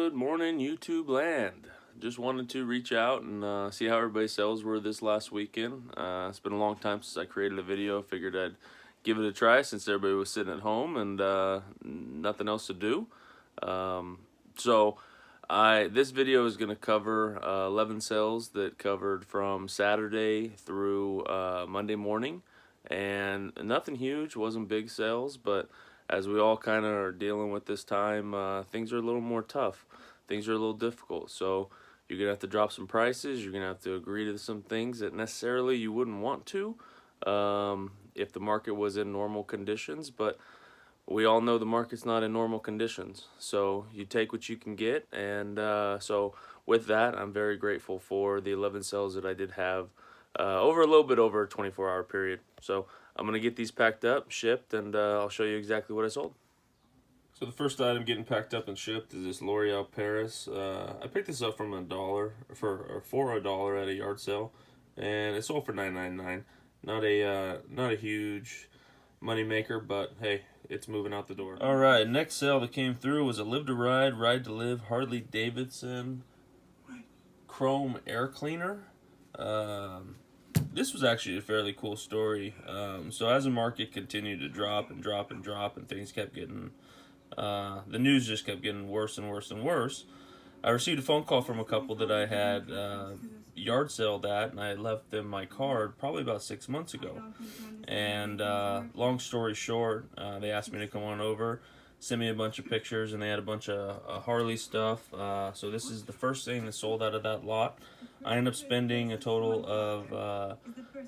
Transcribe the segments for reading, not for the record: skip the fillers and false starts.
Good morning, YouTube land. Just wanted to reach out and see how everybody's sales were this last weekend. It's been a long time since I created a video. Figured I'd give it a try since everybody was sitting at home and nothing else to do. This video is going to cover 11 sales that covered from Saturday through Monday morning, and nothing huge, wasn't big sales, but as we all kind of are dealing with this time, things are a little more tough. Things are a little difficult. So you're going to have to drop some prices. You're going to have to agree to some things that necessarily you wouldn't want to if the market was in normal conditions. But we all know the market's not in normal conditions. So you take what you can get. And so with that, I'm very grateful for the 11 sales that I did have over a little bit over a 24-hour period. So I'm going to get these packed up, shipped, and I'll show you exactly what I sold. So the first item getting packed up and shipped is this L'Oreal Paris. I picked this up from $1 for $1 at a yard sale, and it sold for $9.99. Not a huge money maker, but hey, it's moving out the door. All right, next sale that came through was a Live to Ride, Ride to Live Harley Davidson Chrome Air Cleaner. This was actually a fairly cool story. So as the market continued to drop and drop and drop, and things kept getting, the news just kept getting worse and worse and worse, I received a phone call from a couple that I had yard saled at, and I left them my card probably about 6 months ago. And long story short, they asked me to come on over, send me a bunch of pictures, and they had a bunch of Harley stuff. So this is the first thing that sold out of that lot. I ended up spending a total of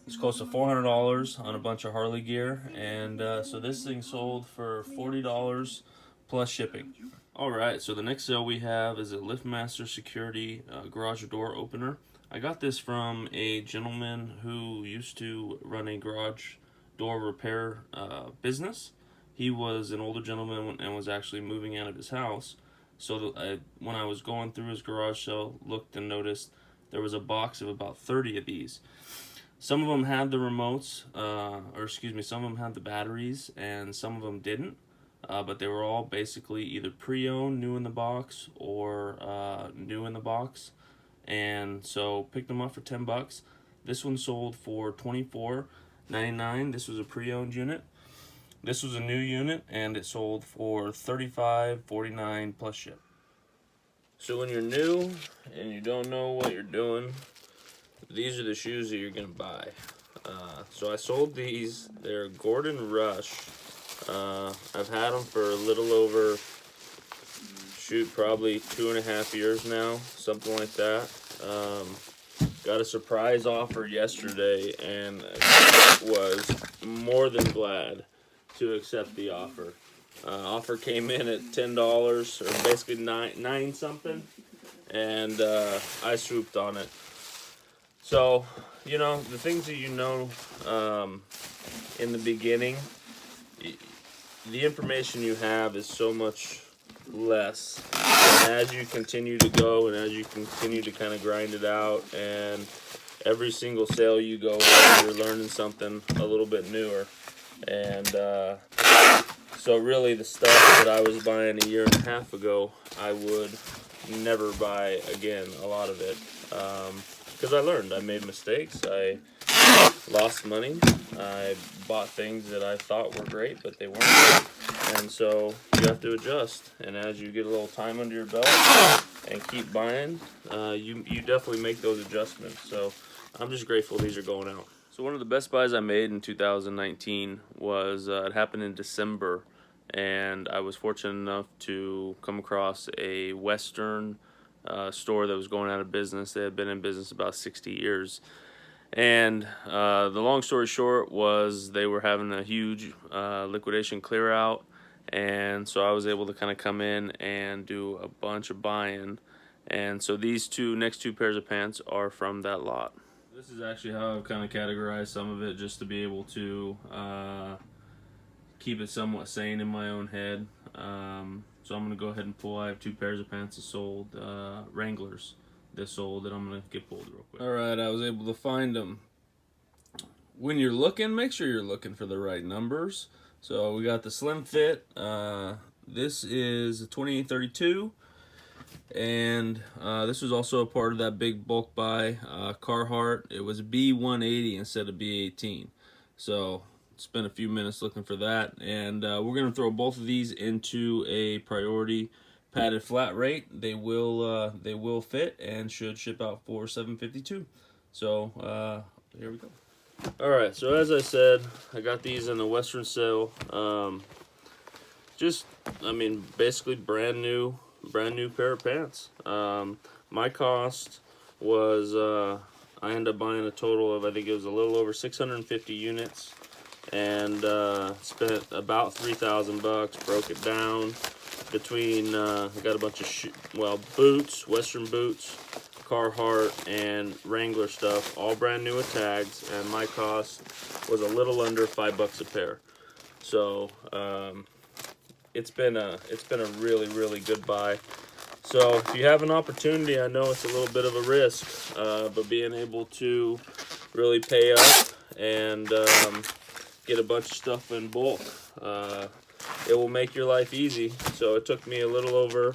it's close to $400 on a bunch of Harley gear, and so this thing sold for $40 plus shipping. Alright, so the next sale we have is a LiftMaster Security garage door opener. I got this from a gentleman who used to run a garage door repair business. He was an older gentleman and was actually moving out of his house. So when I was going through his garage sale, looked and noticed there was a box of about 30 of these. Some of them had the remotes, some of them had the batteries, and some of them didn't. But they were all basically either pre-owned, new in the box, or new in the box. And so picked them up for $10. This one sold for $24.99. This was a pre-owned unit. This was a new unit, and it sold for $35.49 plus ship. So when you're new and you don't know what you're doing, these are the shoes that you're gonna buy. So I sold these. They're Gordon Rush. I've had them for a little over, probably 2.5 years now, something like that. Got a surprise offer yesterday and was more than glad to accept the offer. Offer came in at $10, or basically nine something, and I swooped on it. So, you know, the things that you know in the beginning, the information you have is so much less. And as you continue to go and as you continue to kind of grind it out, and every single sale you go on, you're learning something a little bit newer. And so really the stuff that I was buying 1.5 years ago, I would never buy again, a lot of it. Because I learned, I made mistakes, I lost money, I bought things that I thought were great, but they weren't. And so you have to adjust. And as you get a little time under your belt and keep buying, you definitely make those adjustments. So I'm just grateful these are going out. So one of the best buys I made in 2019 was, it happened in December, and I was fortunate enough to come across a Western store that was going out of business. They had been in business about 60 years. And the long story short was they were having a huge liquidation clear out, and so I was able to kind of come in and do a bunch of buying. And so these next two pairs of pants are from that lot. This is actually how I've kind of categorized some of it, just to be able to keep it somewhat sane in my own head. So I'm going to go ahead and pull. I have 2 pairs of pants that sold, Wranglers that sold, that I'm going to get pulled real quick. Alright, I was able to find them. When you're looking, make sure you're looking for the right numbers. So we got the Slim Fit. This is a 2832. And this was also a part of that big bulk buy. Carhartt, it was B180 instead of B18. So spent a few minutes looking for that. And we're going to throw both of these into a priority padded flat rate. They will fit and should ship out for $7.52. So here we go. All right, so as I said, I got these in the Western sale. Basically brand new pair of pants. My cost was I ended up buying a total of, I think it was a little over 650 units, and spent about $3,000. Broke it down between I got a bunch of boots, Western boots, Carhartt, and Wrangler stuff, all brand new with tags, and my cost was a little under $5 a pair. So it's been a really good buy. So if you have an opportunity, I know it's a little bit of a risk, but being able to really pay up and get a bunch of stuff in bulk, it will make your life easy. So it took me a little over,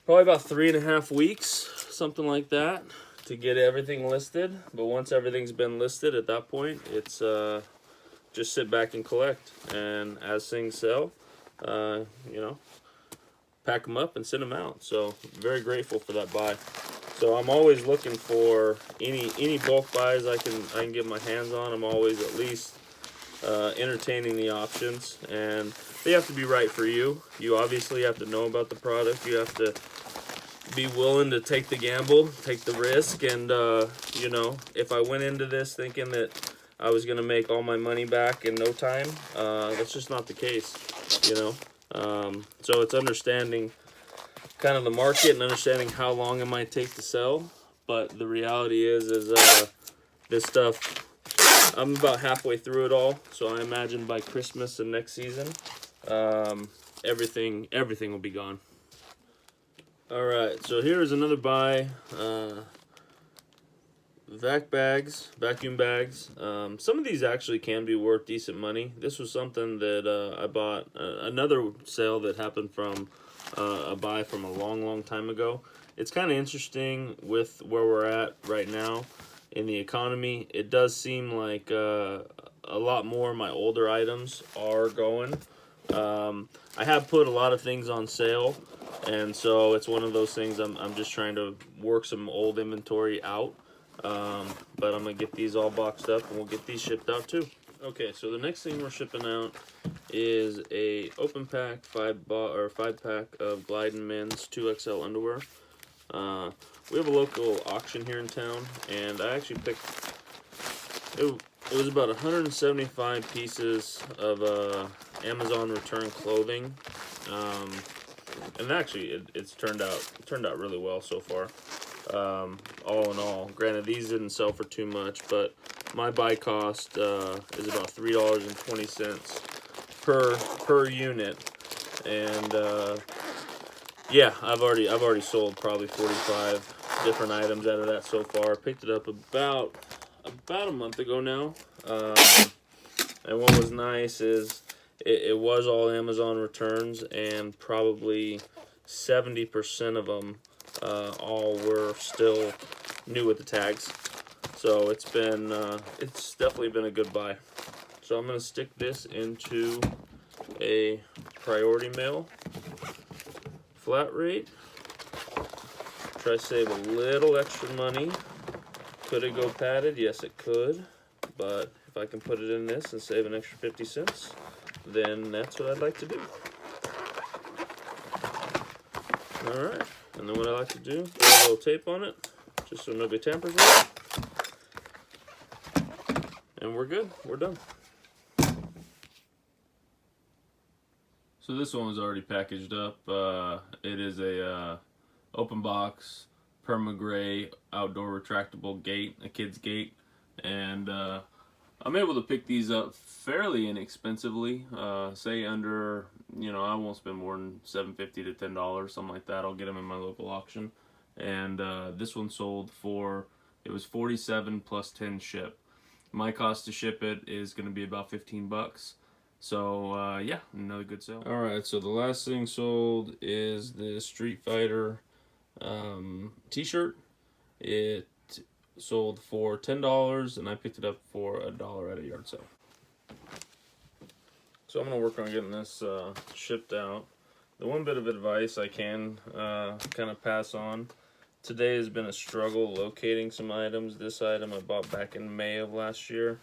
probably about 3.5 weeks, something like that, to get everything listed. But once everything's been listed, at that point, it's just sit back and collect. And as things sell, pack them up and send them out. So very grateful for that buy. So I'm always looking for any bulk buys I can get my hands on. I'm always at least entertaining the options, and they have to be right for you. You obviously have to know about the product. You have to be willing to take the gamble, take the risk, and if I went into this thinking that I was going to make all my money back in no time, that's just not the case, so it's understanding kind of the market and understanding how long it might take to sell. But the reality is this stuff, I'm about halfway through it all, so I imagine by Christmas and next season, everything will be gone. All right, so here is another buy. Vacuum bags. Some of these actually can be worth decent money. This was something that I bought, another sale that happened from a buy from a long time ago. It's kind of interesting with where we're at right now in the economy. It does seem like a lot more of my older items are going. I have put a lot of things on sale, and so it's one of those things I'm just trying to work some old inventory out. But I'm gonna get these all boxed up and we'll get these shipped out too. Okay, so the next thing we're shipping out is a open pack 5-pack of Glide & Men's 2XL underwear. We have a local auction here in town, and I actually picked it was about 175 pieces of Amazon return clothing, and actually it's turned out really well so far. All in all, granted these didn't sell for too much, but my buy cost is about $3.20 per unit, and yeah, I've already sold probably 45 different items out of that so far. Picked it up about a month ago now, and what was nice is it was all Amazon returns, and probably 70% of them all were still new with the tags. So it's definitely been a good buy. So I'm gonna stick this into a priority mail flat rate. Try to save a little extra money. Could it go padded? Yes, it could. But if I can put it in this and save an extra 50 cents, then that's what I'd like to do. Alright, and then what I like to do, put a little tape on it, just so nobody tampers with it. And we're good, we're done. So this one was already packaged up. It is a open box, perma-gray, outdoor retractable gate, a kid's gate. And I'm able to pick these up fairly inexpensively, say under, I won't spend more than $7.50 to $10, something like that. I'll get them in my local auction. And this one sold for, it was $47 plus 10 ship. My cost to ship it is going to be about $15. So yeah, another good sale. All right, so the last thing sold is the Street Fighter T-shirt. It sold for $10, and I picked it up for $1 at a yard sale. So I'm gonna work on getting this shipped out. The one bit of advice I can kind of pass on. Today has been a struggle locating some items. This item I bought back in May of last year.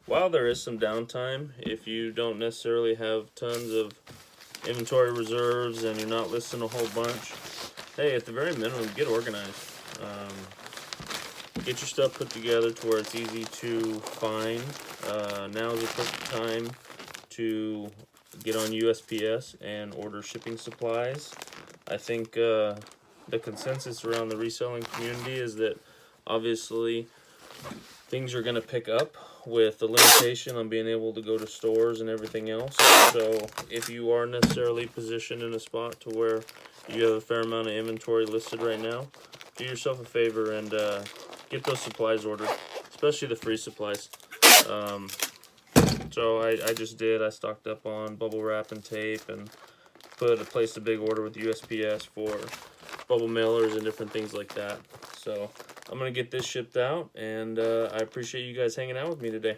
While there is some downtime, if you don't necessarily have tons of inventory reserves and you're not listing a whole bunch, hey, at the very minimum, get organized. Get your stuff put together to where it's easy to find. Now is the perfect time to get on USPS and order shipping supplies. I think the consensus around the reselling community is that obviously things are going to pick up with the limitation on being able to go to stores and everything else. So if you are necessarily positioned in a spot to where you have a fair amount of inventory listed right now, do yourself a favor and get those supplies ordered, especially the free supplies. So I just did. I stocked up on bubble wrap and tape and placed a big order with USPS for bubble mailers and different things like that. So I'm going to get this shipped out, and I appreciate you guys hanging out with me today.